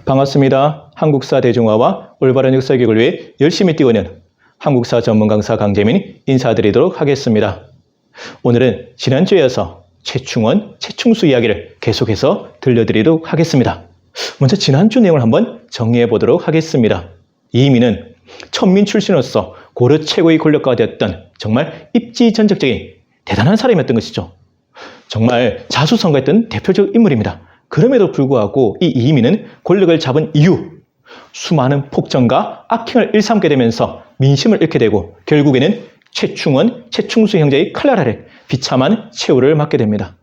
반갑습니다. 한국사 대중화와 올바른 역사 교육을 위해 열심히 뛰고 있는 한국사 전문 강사 강재민 인사드리도록 하겠습니다. 오늘은 지난주에 이어서 최충원, 최충수 이야기를 계속해서 들려드리도록 하겠습니다. 먼저 지난주 내용을 한번 정리해 보도록 하겠습니다. 이민은 천민 출신으로서 고려 최고의 권력가가 되었던 정말 입지전적적인 대단한 사람이었던 것이죠. 정말 자수성가했던 대표적 인물입니다. 그럼에도 불구하고 이 이민은 권력을 잡은 이후 수많은 폭정과 악행을 일삼게 되면서 민심을 잃게 되고 결국에는 최충원, 최충수 형제의 칼날 아래 비참한 최후를 맞게 됩니다.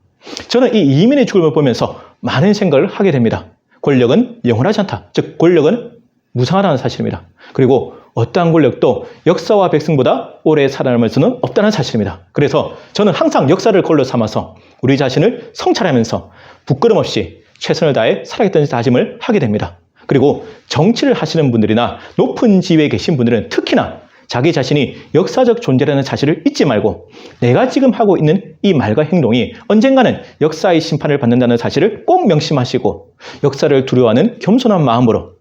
저는 이 이민의 죽음을 보면서 많은 생각을 하게 됩니다. 권력은 영원하지 않다. 즉 권력은 무상하다는 사실입니다. 그리고 어떠한 권력도 역사와 백성보다 오래 살아남을 수는 없다는 사실입니다. 그래서 저는 항상 역사를 권로 삼아서 우리 자신을 성찰하면서 부끄럼 없이 최선을 다해 살아가겠다는 다짐을 하게 됩니다. 그리고 정치를 하시는 분들이나 높은 지위에 계신 분들은 특히나 자기 자신이 역사적 존재라는 사실을 잊지 말고 내가 지금 하고 있는 이 말과 행동이 언젠가는 역사의 심판을 받는다는 사실을 꼭 명심하시고 역사를 두려워하는 겸손한 마음으로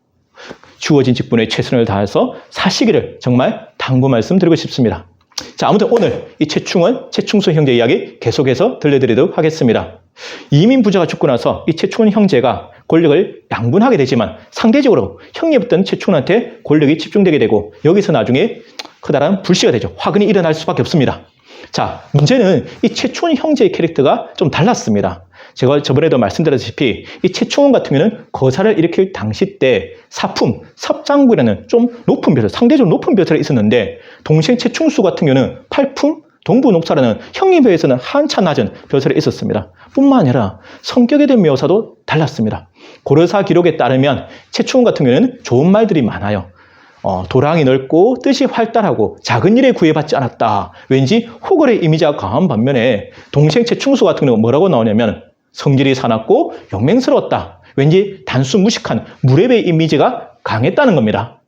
주어진 직분에 최선을 다해서 사시기를 정말 당부 말씀드리고 싶습니다. 자, 아무튼 오늘 이 최충원, 최충수 형제 이야기 계속해서 들려드리도록 하겠습니다. 이민 부자가 죽고 나서 이 최충원 형제가 권력을 양분하게 되지만 상대적으로 형님이었던 최충원한테 권력이 집중되게 되고 여기서 나중에 커다란 불씨가 되죠. 화근이 일어날 수밖에 없습니다. 자, 문제는 이 최충원 형제의 캐릭터가 좀 달랐습니다. 제가 저번에도 말씀드렸다시피 이 최충원 같은 경우는 거사를 일으킬 당시 때 사품, 섭장구라는 좀 높은 벼슬, 상대적으로 높은 벼슬이 있었는데 동생 최충수 같은 경우는 팔품, 동부녹사라는 형님 배에서는 한참 낮은 벼슬이 있었습니다. 뿐만 아니라 성격에 대한 묘사도 달랐습니다. 고려사 기록에 따르면 최충원 같은 경우는 좋은 말들이 많아요. 도랑이 넓고 뜻이 활달하고 작은 일에 구애받지 않았다. 왠지 호걸의 이미지가 강한 반면에 동생 최충수 같은 경우는 뭐라고 나오냐면 성질이 사납고 용맹스러웠다. 왠지 단순 무식한 무례의 이미지가 강했다는 겁니다.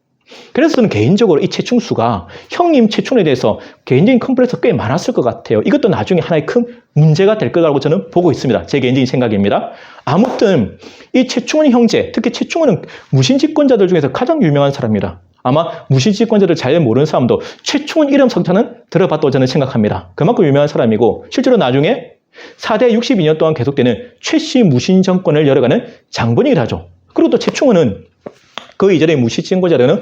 그래서 저는 개인적으로 이 최충수가 형님 최충원에 대해서 개인적인 컴플렉스가 꽤 많았을 것 같아요. 이것도 나중에 하나의 큰 문제가 될 거라고 저는 보고 있습니다. 제 개인적인 생각입니다. 아무튼 이 최충원 형제, 특히 최충원은 무신집권자들 중에서 가장 유명한 사람입니다. 아마 무신집권자를 잘 모르는 사람도 최충원 이름 성찬은 들어봤다고 저는 생각합니다. 그만큼 유명한 사람이고 실제로 나중에 4대 62년 동안 계속되는 최씨 무신정권을 열어가는 장본이기도 하죠. 그리고 또 최충원은 그 이전의 무신집권자들은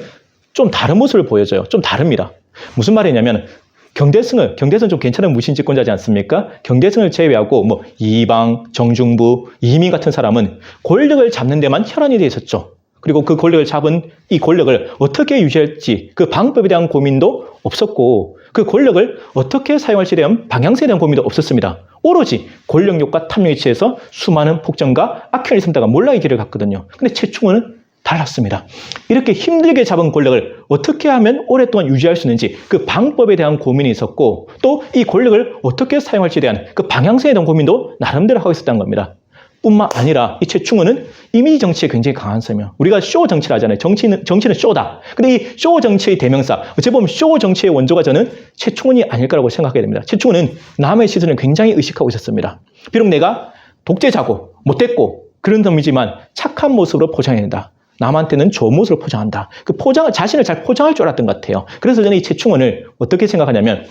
좀 다른 모습을 보여줘요. 좀 다릅니다. 무슨 말이냐면 경대승은 좀 괜찮은 무신집권자지 않습니까? 경대승을 제외하고 뭐 이방, 정중부, 이민 같은 사람은 권력을 잡는 데만 혈안이 돼 있었죠. 그리고 그 권력을 잡은 이 권력을 어떻게 유지할지 그 방법에 대한 고민도 없었고 그 권력을 어떻게 사용할지에 대한 방향성에 대한 고민도 없었습니다. 오로지 권력욕과 탐욕에 취해서 수많은 폭정과 악행을 일삼다가 몰락의 길을 갔거든요. 근데 최충원은 달랐습니다. 이렇게 힘들게 잡은 권력을 어떻게 하면 오랫동안 유지할 수 있는지 그 방법에 대한 고민이 있었고 또 이 권력을 어떻게 사용할지에 대한 그 방향성에 대한 고민도 나름대로 하고 있었다는 겁니다. 뿐만 아니라 이 최충원은 이미지 정치에 굉장히 강한 사람이에요. 우리가 쇼 정치를 하잖아요. 정치는 쇼다. 근데 이 쇼 정치의 대명사, 어찌 보면 쇼 정치의 원조가 저는 최충원이 아닐까라고 생각하게 됩니다. 최충원은 남의 시선을 굉장히 의식하고 있었습니다. 비록 내가 독재자고 못됐고 그런 놈이지만 착한 모습으로 포장해낸다. 남한테는 좋은 모습을 포장한다. 그 자신을 잘 포장할 줄 알았던 것 같아요. 그래서 저는 이 최충원을 어떻게 생각하냐면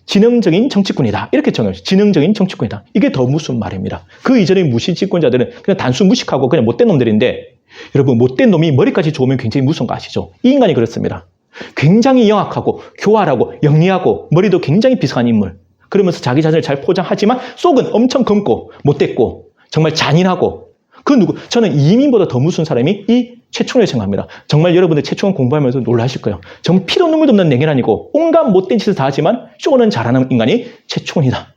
지능적인 정치꾼이다. 이렇게 정해요. 지능적인 정치꾼이다. 이게 더 무슨 말입니다. 그 이전의 무신집권자들은 그냥 단순 무식하고 그냥 못된 놈들인데 여러분 못된 놈이 머리까지 좋으면 굉장히 무서운 거 아시죠? 이 인간이 그렇습니다. 굉장히 영악하고 교활하고 영리하고 머리도 굉장히 비상한 인물. 그러면서 자기 자신을 잘 포장하지만 속은 엄청 검고 못됐고 정말 잔인하고 저는 이민보다 더 무서운 사람이 이 최충원을 생각합니다. 정말 여러분들 최충원 공부하면서 놀라실 거예요. 정말 피도 눈물도 없는 냉혈한이고 온갖 못된 짓을 다 하지만 쇼는 잘하는 인간이 최충원이다.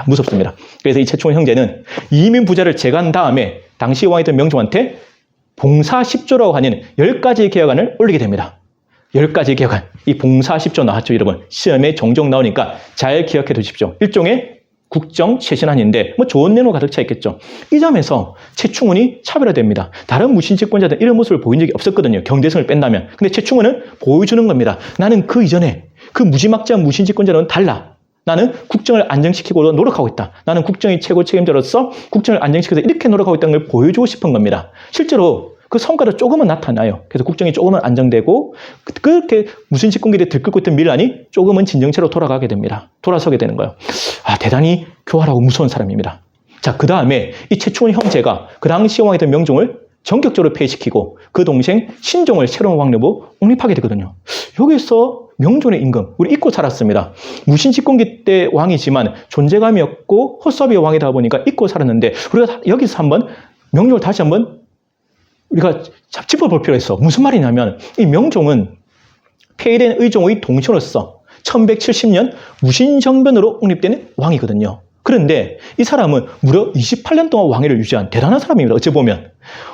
무섭습니다. 그래서 이 최충원 형제는 이민 부자를 제거한 다음에 당시 왕이던 명종한테 봉사 10조라고 하는 10가지 개혁안을 올리게 됩니다. 10가지 개혁안. 이 봉사 10조 나왔죠, 여러분. 시험에 종종 나오니까 잘 기억해 두십시오. 일종의 국정 최신안인데 뭐 좋은 내용 가득 차 있겠죠. 이 점에서 최충원이 차별화됩니다. 다른 무신집권자들은 이런 모습을 보인 적이 없었거든요. 경대성을 뺀다면. 근데 최충원은 보여주는 겁니다. 나는 그 이전에 그 무지막지한 무신집권자는 달라. 나는 국정을 안정시키고 노력하고 있다. 나는 국정의 최고 책임자로서 국정을 안정시켜서 이렇게 노력하고 있다는 걸 보여주고 싶은 겁니다. 실제로 그 성과도 조금은 나타나요. 그래서 국정이 조금은 안정되고 그렇게 무슨 집권기를 들끓고 있던 밀란이 조금은 진정체로 돌아가게 됩니다. 돌아서게 되는 거예요. 아, 대단히 교활하고 무서운 사람입니다. 자, 그 다음에 이 최충원 형제가 그 당시 왕이던 명종을 전격적으로 폐위시키고 그 동생 신종을 새로운 왕려부 옹립하게 되거든요. 여기서 명종의 임금, 우리 잊고 살았습니다. 무신집권기 때 왕이지만 존재감이 없고 헛수업의 왕이다 보니까 잊고 살았는데 우리가 여기서 한번 명종을 다시 한번 우리가 짚어볼 필요가 있어. 무슨 말이냐면 이 명종은 폐위된 의종의 동신으로서 1170년 무신정변으로 옹립된 왕이거든요. 그런데 이 사람은 무려 28년 동안 왕위를 유지한 대단한 사람입니다. 어찌 보면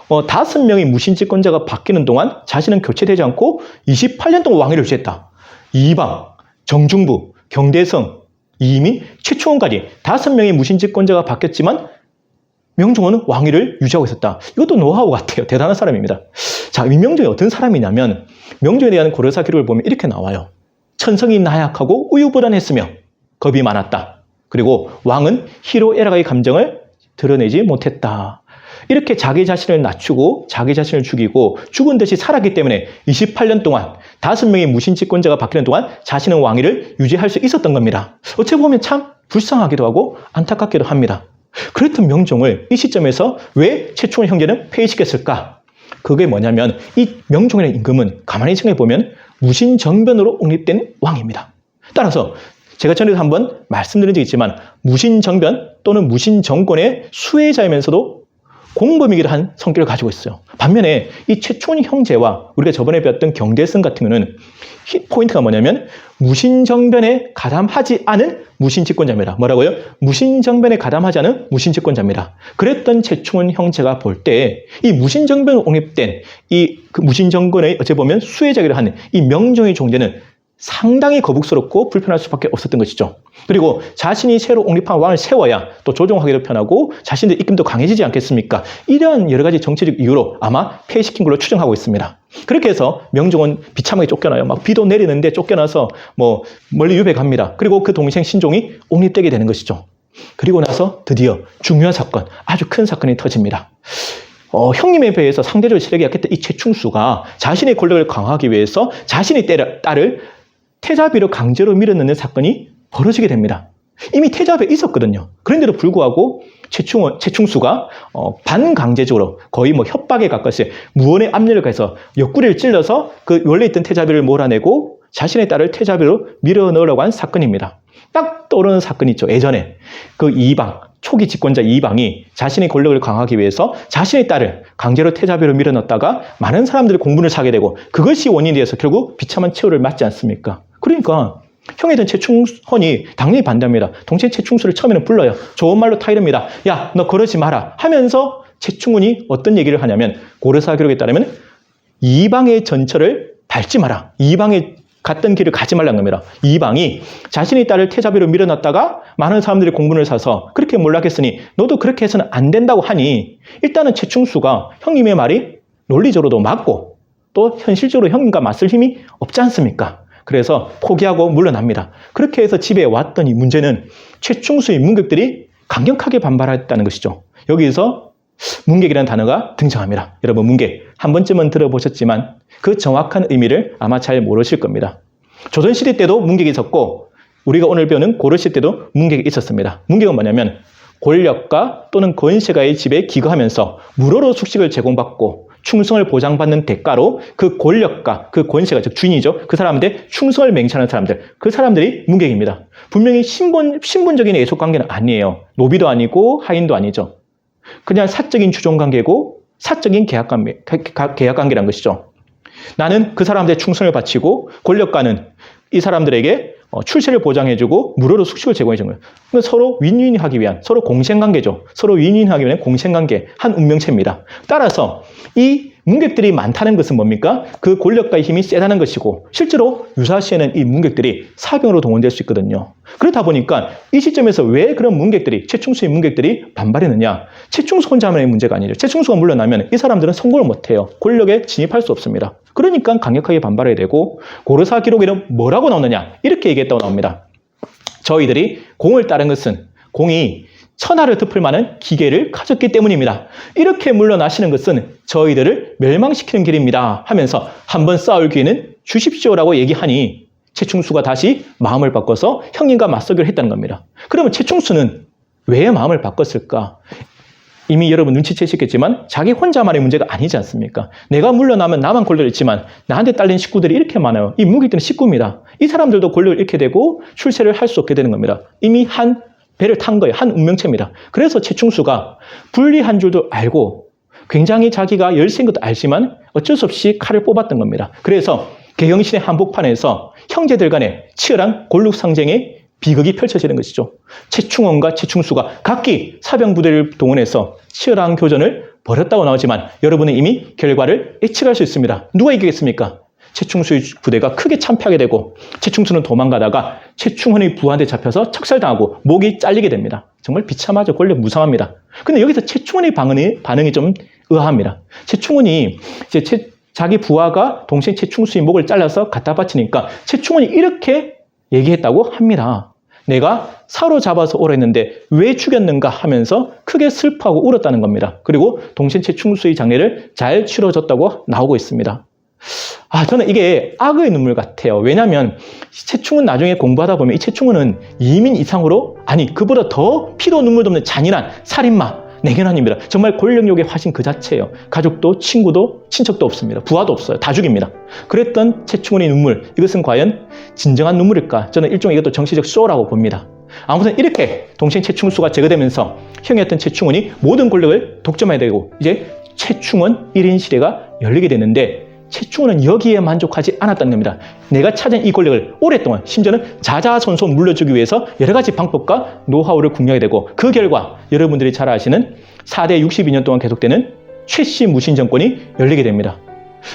5명의 무신집권자가 바뀌는 동안 자신은 교체되지 않고 28년 동안 왕위를 유지했다. 이방, 정중부, 경대성, 이민, 최충원까지 5명의 무신집권자가 바뀌었지만 명종은 왕위를 유지하고 있었다. 이것도 노하우 같아요. 대단한 사람입니다. 자, 이 명종이 어떤 사람이냐면 명종에 대한 고려사 기록을 보면 이렇게 나와요. 천성이 나약하고 우유부단했으며 겁이 많았다. 그리고 왕은 희로애락의 감정을 드러내지 못했다. 이렇게 자기 자신을 낮추고 자기 자신을 죽이고 죽은 듯이 살았기 때문에 28년 동안 5명의 무신집권자가 바뀌는 동안 자신은 왕위를 유지할 수 있었던 겁니다. 어찌 보면 참 불쌍하기도 하고 안타깝기도 합니다. 그랬던 명종을 이 시점에서 왜 최충원 형제는 폐위시켰을까? 그게 뭐냐면 이 명종이라는 임금은 가만히 생각해보면 무신정변으로 옹립된 왕입니다. 따라서 제가 전에도 한번 말씀드린 적이 있지만 무신정변 또는 무신정권의 수혜자이면서도 공범이기도 한 성격을 가지고 있어요. 반면에 이 최충원 형제와 우리가 저번에 배웠던 경대성 같은 경우는 포인트가 뭐냐면 무신정변에 가담하지 않은 무신집권자입니다. 뭐라고요? 무신정변에 가담하지 않은 무신집권자입니다. 그랬던 최충원 형제가 볼 때 이 무신정변으로 옹립된 이 무신정권의 어찌 보면 수혜자기를 하는 이 명종의 존재는 상당히 거북스럽고 불편할 수밖에 없었던 것이죠. 그리고 자신이 새로 옹립한 왕을 세워야 또 조정하기도 편하고 자신의 입김도 강해지지 않겠습니까? 이런 여러 가지 정치적 이유로 아마 폐위시킨 걸로 추정하고 있습니다. 그렇게 해서 명종은 비참하게 쫓겨나요. 막 비도 내리는데 쫓겨나서 뭐 멀리 유배 갑니다. 그리고 그 동생 신종이 옹립되게 되는 것이죠. 그리고 나서 드디어 중요한 사건, 아주 큰 사건이 터집니다. 형님에 비해서 상대적으로 체력이 약했던 이 최충수가 자신의 권력을 강화하기 위해서 자신의 딸을 태자비로 강제로 밀어넣는 사건이 벌어지게 됩니다. 이미 태자비에 있었거든요. 그런데도 불구하고 최충수가 반강제적으로 거의 뭐 협박에 가까이 무언의 압력을 가해서 옆구리를 찔러서 그 원래 있던 태자비를 몰아내고 자신의 딸을 태자비로 밀어넣으려고 한 사건입니다. 딱 떠오르는 사건이 있죠. 예전에 그 이방, 초기 집권자 이방이 자신의 권력을 강화하기 위해서 자신의 딸을 강제로 태자비로 밀어넣었다가 많은 사람들이 공분을 사게 되고 그것이 원인이 되어서 결국 비참한 최후를 맞지 않습니까? 그러니까 형이던 최충헌이 당연히 반대합니다. 동생 최충수를 처음에는 불러요. 좋은 말로 타이릅니다. 야, 너 그러지 마라 하면서 최충훈이 어떤 얘기를 하냐면 고려사 기록에 따르면 이방의 전철을 밟지 마라. 이방의 갔던 길을 가지 말라는 겁니다. 이방이 자신의 딸을 태자비로 밀어넣었다가 많은 사람들이 공분을 사서 그렇게 몰락했으니 너도 그렇게 해서는 안 된다고 하니 일단은 최충수가 형님의 말이 논리적으로도 맞고 또 현실적으로 형님과 맞설 힘이 없지 않습니까? 그래서 포기하고 물러납니다. 그렇게 해서 집에 왔더니 문제는 최충수의 문객들이 강력하게 반발했다는 것이죠. 여기서 문객이라는 단어가 등장합니다. 여러분 문객 한 번쯤은 들어보셨지만 그 정확한 의미를 아마 잘 모르실 겁니다. 조선시대 때도 문객이 있었고 우리가 오늘 배우는 고려시대 때도 문객이 있었습니다. 문객은 뭐냐면 권력가 또는 권세가의 집에 기거하면서 무료로 숙식을 제공받고 충성을 보장받는 대가로 그 권력가, 그 권세가, 즉 주인이죠. 그 사람한테 충성을 맹세하는 사람들, 그 사람들이 문객입니다. 분명히 신분적인 애속관계는 아니에요. 노비도 아니고 하인도 아니죠. 그냥 사적인 주종관계고 사적인 계약관계란 것이죠. 나는 그 사람한테 충성을 바치고 권력가는 이 사람들에게 출세를 보장해주고 무료로 숙식을 제공해주는 거예요. 서로 윈윈하기 위한, 서로 공생관계죠. 서로 윈윈하기 위한 공생관계, 한 운명체입니다. 따라서 이 문객들이 많다는 것은 뭡니까? 그 권력가의 힘이 세다는 것이고 실제로 유사시에는 이 문객들이 사병으로 동원될 수 있거든요. 그렇다 보니까 이 시점에서 왜 그런 문객들이, 최충수의 문객들이 반발했느냐? 최충수 혼자만의 문제가 아니죠. 최충수가 물러나면 이 사람들은 성공을 못해요. 권력에 진입할 수 없습니다. 그러니까 강력하게 반발해야 되고 고려사 기록에는 뭐라고 나오느냐? 이렇게 얘기했다고 나옵니다. 저희들이 공을 따른 것은 공이 천하를 덮을 만한 기계를 가졌기 때문입니다. 이렇게 물러나시는 것은 저희들을 멸망시키는 길입니다 하면서 한번 싸울 기회는 주십시오라고 얘기하니 최충수가 다시 마음을 바꿔서 형님과 맞서기로 했다는 겁니다. 그러면 최충수는 왜 마음을 바꿨을까? 이미 여러분 눈치채셨겠지만 자기 혼자만의 문제가 아니지 않습니까? 내가 물러나면 나만 권력을 잃지만 나한테 딸린 식구들이 이렇게 많아요. 이 무기들은 식구입니다. 이 사람들도 권력을 잃게 되고 출세를 할 수 없게 되는 겁니다. 이미 한 배를 탄 거예요. 한 운명체입니다. 그래서 최충수가 불리한 줄도 알고 굉장히 자기가 열세인 것도 알지만 어쩔 수 없이 칼을 뽑았던 겁니다. 그래서 개경신의 한복판에서 형제들 간의 치열한 골육 상쟁의 비극이 펼쳐지는 것이죠. 최충원과 최충수가 각기 사병부대를 동원해서 치열한 교전을 벌였다고 나오지만 여러분은 이미 결과를 예측할 수 있습니다. 누가 이기겠습니까? 최충수의 부대가 크게 참패하게 되고 최충수는 도망가다가 최충원의 부하한테 잡혀서 척살당하고 목이 잘리게 됩니다. 정말 비참하죠. 권력 무상합니다. 근데 여기서 최충원의 반응이 좀 의아합니다. 최충원이 이제 자기 부하가 동생 최충수의 목을 잘라서 갖다 바치니까 최충원이 이렇게 얘기했다고 합니다. 내가 사로잡아서 오라 했는데 왜 죽였는가 하면서 크게 슬퍼하고 울었다는 겁니다. 그리고 동생 최충수의 장례를 잘 치러줬다고 나오고 있습니다. 저는 이게 악의 눈물 같아요. 왜냐하면 최충은 나중에 공부하다 보면 이 최충은 이민 이상으로 그보다 더 피도 눈물도 없는 잔인한 살인마, 냉혈한입니다. 정말 권력욕의 화신 그 자체예요. 가족도 친구도 친척도 없습니다. 부하도 없어요. 다 죽입니다. 그랬던 최충원의 눈물, 이것은 과연 진정한 눈물일까? 저는 일종의 이것도 정치적 쇼라고 봅니다. 아무튼 이렇게 동생 최충수가 제거되면서 형이었던 최충원이 모든 권력을 독점해야 되고 이제 최충원 1인 시대가 열리게 되는데 최충원은 여기에 만족하지 않았다는 겁니다. 내가 찾은 이 권력을 오랫동안 심지어는 자자손손 물려주기 위해서 여러 가지 방법과 노하우를 공유하게 되고 그 결과 여러분들이 잘 아시는 4대 62년 동안 계속되는 최씨 무신 정권이 열리게 됩니다.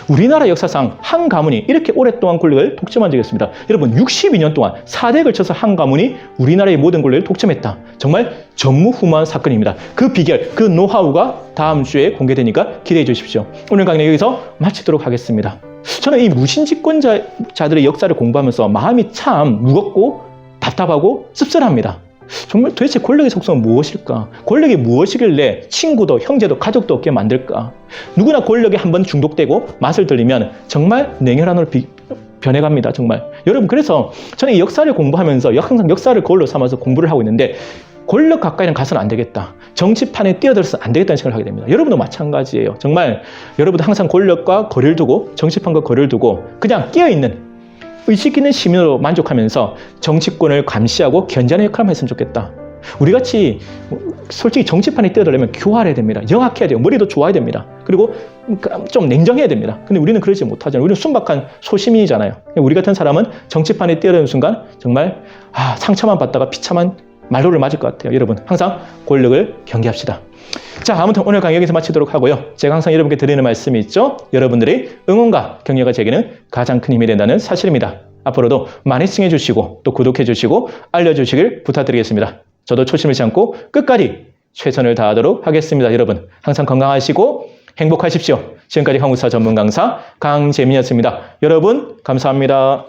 우리나라 역사상 한 가문이 이렇게 오랫동안 권력을 독점한 적이 없습니다. 여러분 62년 동안 4대에 걸쳐서 한 가문이 우리나라의 모든 권력을 독점했다. 정말 전무후무한 사건입니다. 그 비결, 그 노하우가 다음 주에 공개되니까 기대해 주십시오. 오늘 강의 여기서 마치도록 하겠습니다. 저는 이 무신집권자들의 역사를 공부하면서 마음이 참 무겁고 답답하고 씁쓸합니다. 정말 도대체 권력의 속성은 무엇일까? 권력이 무엇이길래 친구도 형제도 가족도 없게 만들까? 누구나 권력에 한번 중독되고 맛을 들리면 정말 냉혈한으로 변해갑니다. 정말. 여러분 그래서 저는 이 역사를 공부하면서 항상 역사를 거울로 삼아서 공부를 하고 있는데 권력 가까이는 가서는 안 되겠다. 정치판에 뛰어들어서는 안 되겠다는 생각을 하게 됩니다. 여러분도 마찬가지예요. 정말 여러분도 항상 권력과 거리를 두고 정치판과 거리를 두고 그냥 끼어있는 의식 있는 시민으로 만족하면서 정치권을 감시하고 견제하는 역할을 했으면 좋겠다. 우리같이 솔직히 정치판에 뛰어들려면 교활해야 됩니다. 영악해야 돼요. 머리도 좋아야 됩니다. 그리고 좀 냉정해야 됩니다. 근데 우리는 그러지 못하잖아요. 우리는 순박한 소시민이잖아요. 우리 같은 사람은 정치판에 뛰어드는 순간 정말 상처만 받다가 비참한 말로를 맞을 것 같아요. 여러분 항상 권력을 경계합시다. 자, 아무튼 오늘 강의 여기서 마치도록 하고요. 제가 항상 여러분께 드리는 말씀이 있죠. 여러분들의 응원과 격려가 제게는 가장 큰 힘이 된다는 사실입니다. 앞으로도 많이 시청해 주시고 또 구독해 주시고 알려주시길 부탁드리겠습니다. 저도 초심을 참고 끝까지 최선을 다하도록 하겠습니다. 여러분 항상 건강하시고 행복하십시오. 지금까지 한국사 전문 강사 강재민이었습니다. 여러분 감사합니다.